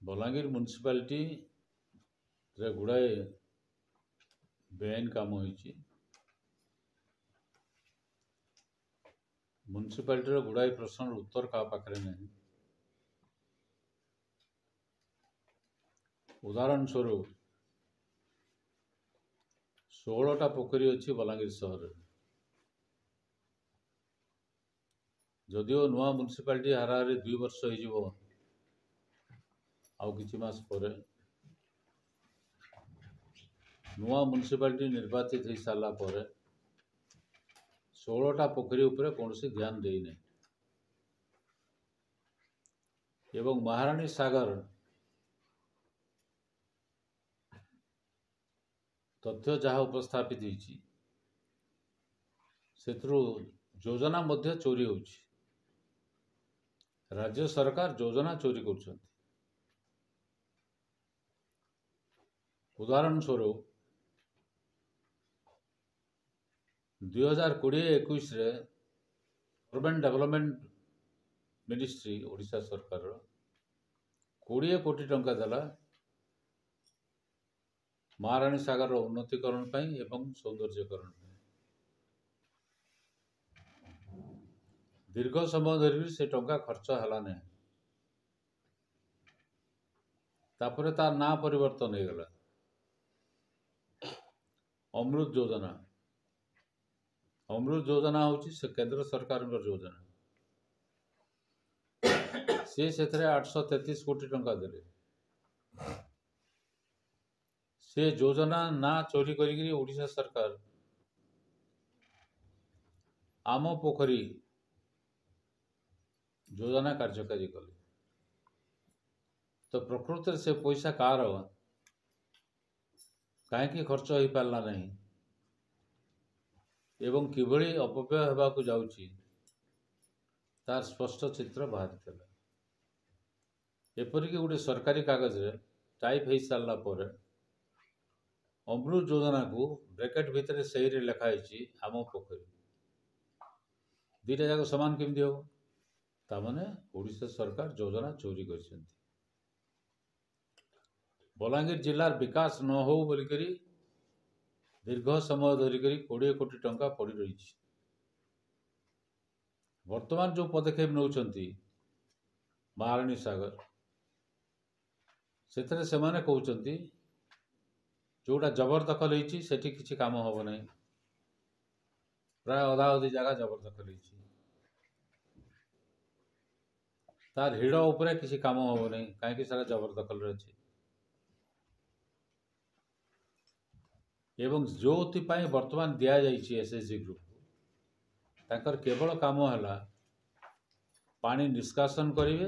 Balangir municipality रे गुड़ाए बेआईन काम होइछि। Municipality गुड़ाए प्रश्न उत्तर का पाखरे नहीं। उदाहरण स्वरूप 16टा पोखरी अच्छी बलांगीर सहर। जदिओ नुआ म्युनिसिपालिटी हाराहारी 2 वर्ष हो आउ किछि मास परे नुआ म्युनिसिपालिटी निर्वाचित हो सारा पर 16टा पोखरी उपरे कौन ध्यान देना एवं महारानी सागर तथ्य जहाँ उपस्थापित होती योजना मध्य चोरी होउछि। राज्य सरकार योजना चोरी कर। उदाहरण स्वरूप 2020-21 रे अर्बन डेवलपमेंट मिनिस्ट्री ओडिशा सरकार 20 कोटी टंका देला महारानी सागर उन्नतीकरण पाई एवं सौंदर्यकरण पाई। दीर्घ समय धरी से टंका खर्च हला नहीं। तापर तार ना परिवर्तन हो गला अमृत योजना। अमृत योजना होची से केंद्र सरकार योजना से 833 कोटी टंका देले। से योजना ना चोरी करी ओडिशा सरकार आम पोखरी योजना कार्यकारी कले। तो प्रकृति से पैसा कार कहीं खर्च हो पारला नहीं एवं किभली अपव्यय होगाकू जाउची तार स्पष्ट चित्र बाहरी। एपरिक गोटे सरकारी कागज रे टाइप हो सारा पर अमृत योजना को ब्रैकेट भितर सही रे लिखाई आम पोखरी दीटा जाक सामान केमती हम तामाने ओडिशा सरकार योजना चोरी कर। बलांगीर जिलार विकास न हो बोलिकरी दीर्घ समय धरिक 20 कोटी टंका पड़ी रही। वर्तमान जो पदक्षेप नौचंती महारानी सागर से कहते जोटा जबरदखल होती सेठी किसी काम हम ना प्राय अधा अधी जगह जबरदखल होती तार हिड़ उपरे किसी काम हम ना कहीं सारा जबरदखल अच्छी एवं जो वर्तमान दि जाइए एसएचजी ग्रुप ताकर केवल काम है पानी निष्कासन करेंगे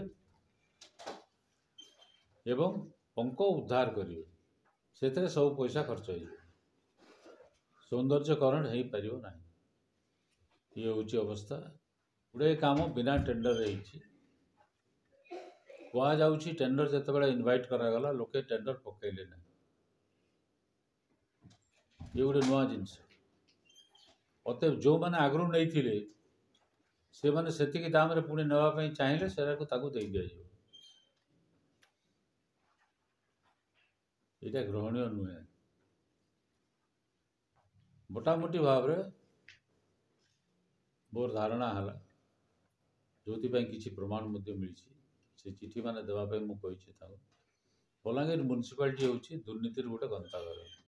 एवं पंक उद्धार करेंगे से सब पैसा खर्च हो सौंदर्यकरण हो पार ना। ये हूँ अवस्था गुड़े काम बिना टेंडर कहुच्छी टेंडर जिते इनवाइट करागला लोके टेंडर पकड़े ना। ये गोटे नुआ जिनस अत जो मैंने आगु नहीं से मैंने से दाम रे पुणी नापी चाहिए से दे दि यहाँ ग्रहणीय नुहे। मोटामोटी भाव मोर धारणा है जो किसी प्रमाण मिली से चिठी मान देवाई मुझे बलांगीर म्युनिसिपालिटी हूँ दुर्नीतिर गोटे गंताघर।